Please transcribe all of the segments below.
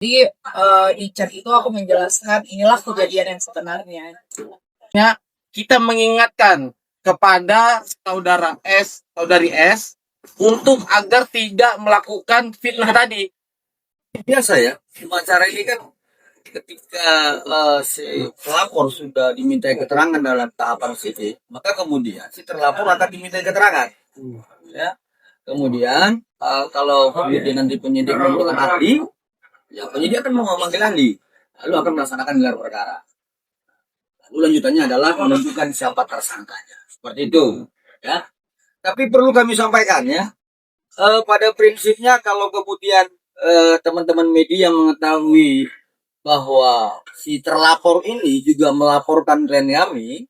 Jadi di chat itu aku menjelaskan inilah kejadian yang sebenarnya. Ya, kita mengingatkan kepada saudari S untuk agar tidak melakukan fitnah tadi. Biasa ya, acara ini kan ketika si pelapor sudah dimintai keterangan dalam tahapan sidik, maka kemudian si terlapor akan dimintai keterangan. Ya, kemudian kalau kemudian nanti penyidik memerlukan ahli, ya penyidik akan memanggil ahli, lalu akan melaksanakan gelar perkara. Lalu lanjutannya adalah menentukan siapa tersangkanya. Seperti itu, ya. Tapi perlu kami sampaikan ya, pada prinsipnya kalau kemudian teman-teman media mengetahui bahwa si terlapor ini juga melaporkan klien kami,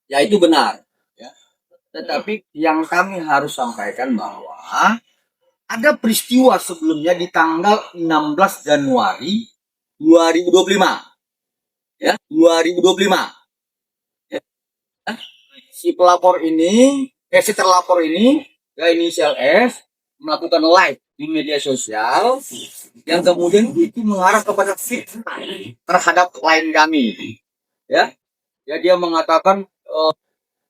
ya itu benar. Ya. Tetapi yang kami harus sampaikan bahwa ada peristiwa sebelumnya di tanggal 16 Januari 2025. Ya, 2025. Ya. Si pelapor ini, si terlapor ini, ya inisial S, melakukan live di media sosial yang kemudian itu mengarah kepada fitnah terhadap klien kami. Ya, dia mengatakan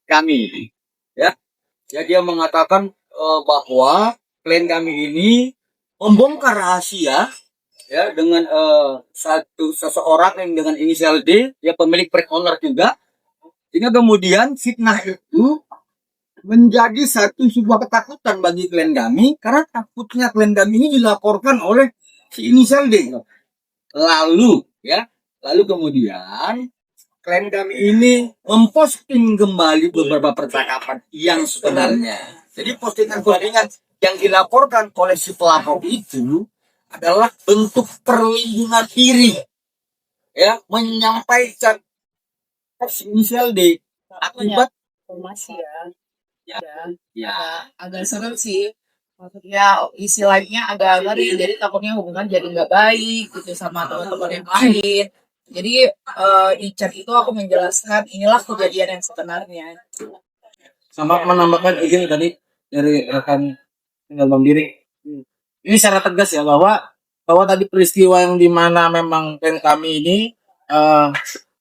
kami, ya, dia mengatakan bahwa klien kami ini membongkar rahasia ya dengan seseorang yang dengan inisial D, ya pemilik brand owner juga, sehingga kemudian fitnah itu menjadi sebuah ketakutan bagi klien kami karena takutnya klien kami ini dilaporkan oleh si inisial D. Lalu kemudian klien kami ini memposting kembali beberapa percakapan yang sebenarnya. Jadi postingan-postingan yang dilaporkan oleh si pelapor itu adalah bentuk perlindungan diri, ya, menyampaikan inisial D akibat Informasi ya, agak serem sih. Maksudnya istilahnya agak ngeri, jadi takutnya hubungan jadi nggak baik gitu sama teman-teman yang lain. Jadi di chat itu aku menjelaskan inilah kejadian yang sebenarnya. Sama menambahkan izin tadi dari rekan tinggal Bang Diri. Ini secara tegas ya bahwa tadi peristiwa yang dimana memang klien kami ini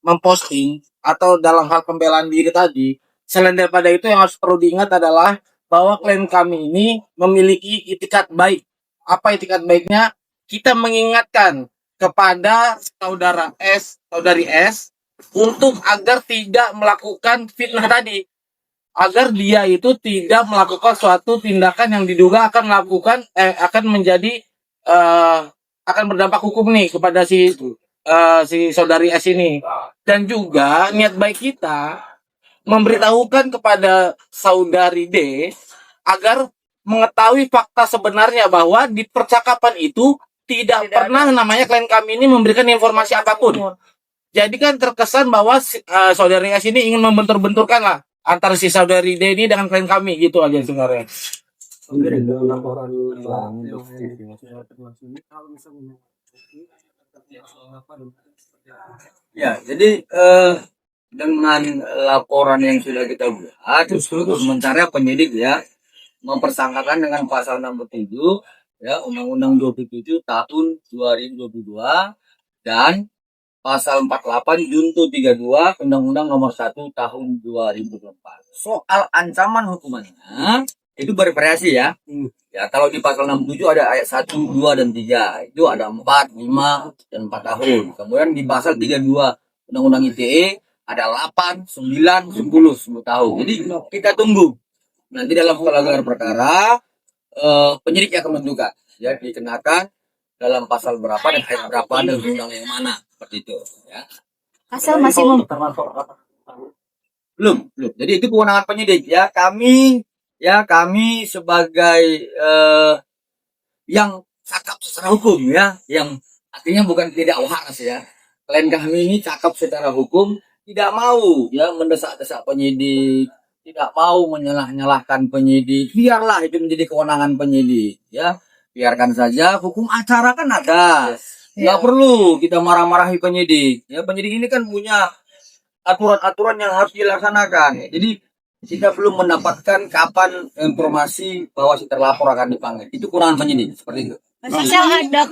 memposting atau dalam hal pembelaan diri tadi, selain daripada itu yang harus perlu diingat adalah bahwa klien kami ini memiliki itikat baik. Apa itikat baiknya? Kita mengingatkan kepada saudari S untuk agar tidak melakukan fitnah tadi, agar dia itu tidak melakukan suatu tindakan yang diduga akan menjadi akan berdampak hukum nih kepada si saudari S ini. Dan juga niat baik kita memberitahukan kepada saudari D agar mengetahui fakta sebenarnya bahwa di percakapan itu tidak pernah namanya klien kami ini memberikan informasi apapun. Jadi kan terkesan bahwa saudari S ini ingin membentur-benturkan lah antara si saudari D ini dengan klien kami, gitu aja sebenarnya. Ya, jadi dengan laporan yang sudah kita buat, sementara penyidik ya mempersangkakan dengan pasal 67 ya Undang-Undang 27 tahun 2022 dan pasal 48 junto 32 Undang-Undang nomor 1 tahun 2024. Soal ancaman hukumannya itu bervariasi ya. Ya, kalau di pasal 67 ada ayat 1, 2 dan 3. Itu ada 4, 5 dan 4 tahun. Kemudian di pasal 32 Undang-Undang ITE ada 8, 9, 10 tahun. Jadi kita tunggu. Nanti dalam gelar perkara penyidik akan menentukan ya dikenakan dalam pasal berapa dan ayat berapa dan undang yang mana, seperti itu ya. Pasal masih belum. Jadi itu kewenangan penyidik ya. Kami sebagai yang cakap secara hukum ya, yang artinya bukan tidak waras ya. Klien kami ini cakap secara hukum, tidak mau ya mendesak-desak penyidik, tidak mau menyalah-nyalahkan penyidik. Biarlah itu menjadi kewenangan penyidik ya. Biarkan saja, hukum acara kan ada. Nggak perlu kita marah-marahi penyidik. Ya, penyidik ini kan punya aturan-aturan yang harus dilaksanakan. Jadi kita belum mendapatkan kapan informasi bahwa si terlapor akan dipanggil. Itu kewenangan penyidik, seperti itu. Misal ada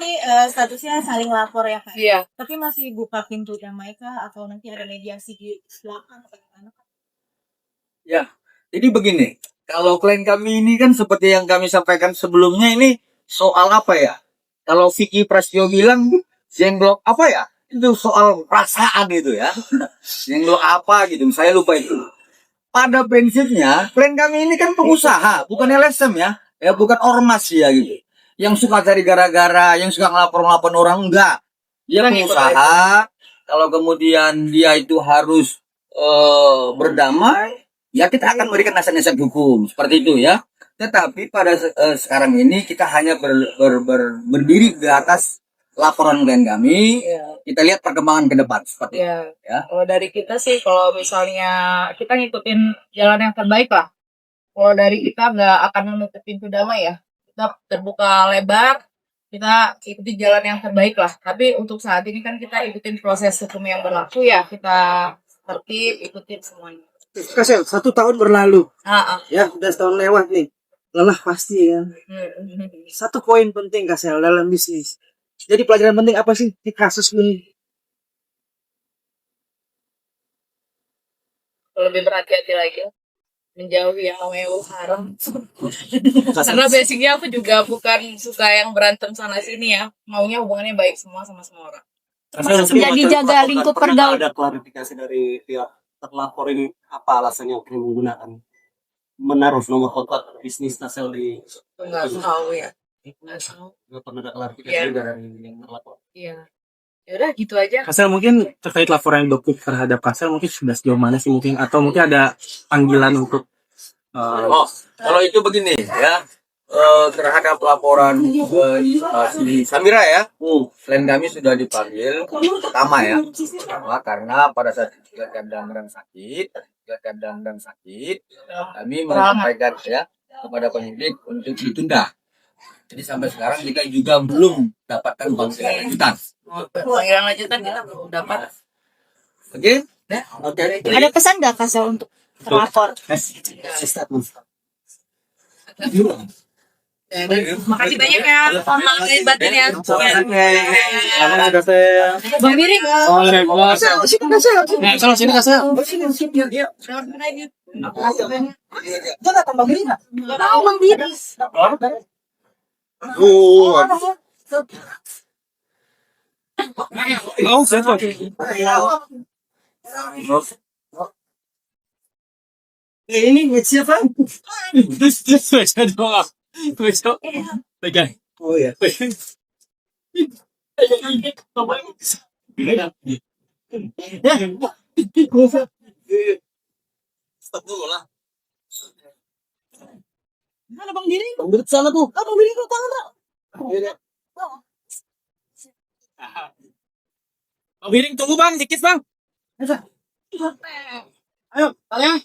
statusnya saling lapor ya kak. Iya. Tapi masih buka pintu damai kah atau nanti ada mediasi di belakang atau gimana? Ya, jadi begini. Kalau klien kami ini kan seperti yang kami sampaikan sebelumnya ini soal apa ya? Kalau Vicky Prasetyo bilang jenglot apa ya? Itu soal perasaan itu ya. Jenglot apa gitu, saya lupa itu. Pada prinsipnya, klien kami ini kan pengusaha, bukan LSM ya. Ya bukan ormas ya gitu. Yang suka cari gara-gara, yang suka ngelapor-ngelapor orang, enggak. Dia pengusaha, kalau kemudian dia itu harus berdamai, ya kita akan memberikan nasihat-nasihat hukum seperti itu ya. Tetapi pada sekarang ini kita hanya berdiri di atas laporan klien kami. Iya. Kita lihat perkembangan ke depan seperti itu. Iya. Ya. Kalau dari kita sih, kalau misalnya kita ngikutin jalan yang terbaik lah. Kalau dari kita nggak akan menutup pintu damai ya. Kita terbuka lebar, kita ikuti jalan yang terbaik lah. Tapi untuk saat ini kan kita ikutin proses hukum yang berlaku ya. Kita tertib, ikutin semuanya. Kasel, 1 tahun berlalu. Ah. Ya, udah setahun lewat nih. Lelah pasti ya. Satu poin penting Kasel dalam bisnis. Jadi pelajaran penting apa sih di kasus ini? Lebih berhati-hati lagi lah. Menjauhi yang namanya haram. Karena basicnya aku juga bukan suka yang berantem sana sini ya. Maunya hubungannya baik semua sama semua orang. Jadi jaga lingkup pergaulan. Ada klarifikasi dari pihak terlapor ini apa alasannya akhirnya menggunakan menaruh nomor kontak bisnis Tasel di Enggak tahu ya. Enggak tahu. nggak pernah ada klarifikasi Iya. dari yang terlapor. Iya. Ya udah gitu aja. Kasel mungkin terkait laporan Dokuk terhadap Kasel mungkin sudah sejauh mana sih mungkin atau mungkin ada panggilan untuk Oh, kalau itu begini ya, terhadap laporan si Samira ya, klien kami sudah dipanggil pertama ya, pertama karena pada saat dia kadang-kadang sakit, kami menyampaikan ya kepada penyidik untuk ditunda. Jadi sampai sekarang kita juga belum dapatkan panggilan lanjutan. Panggilan lanjutan kita belum dapat. Oke? Oke. Ada pesan nggak Kasel untuk terlapor? Statement. Makasih banyak ya. Mohon maaf lahir batin ya. Bang Biri. Sini Kasel. Jangan tambah gini nggak? Tahu Bang Biri. Ini siapa? Oh ya. Stop dulu lah. Mana Bang Biri? Bang Biri sana tuh. Bang Biri kau tangan tak? Bang Biring tunggu bang, dikit bang. Ayo, kalian.